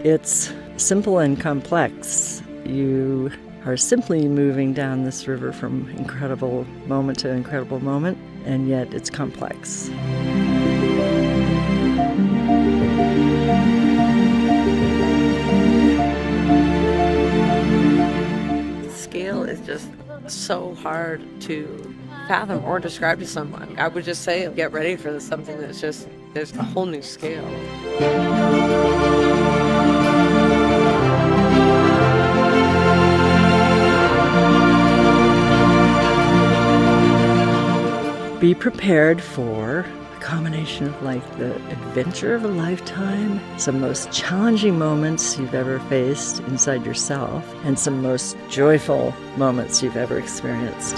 It's simple and complex. You are simply moving down this river from incredible moment to incredible moment, and yet it's complex. Scale is just so hard to fathom or describe to someone. I would just say, get ready for something that's just, there's a whole new scale. Be prepared for a combination of like the adventure of a lifetime, some most challenging moments you've ever faced inside yourself, and some most joyful moments you've ever experienced.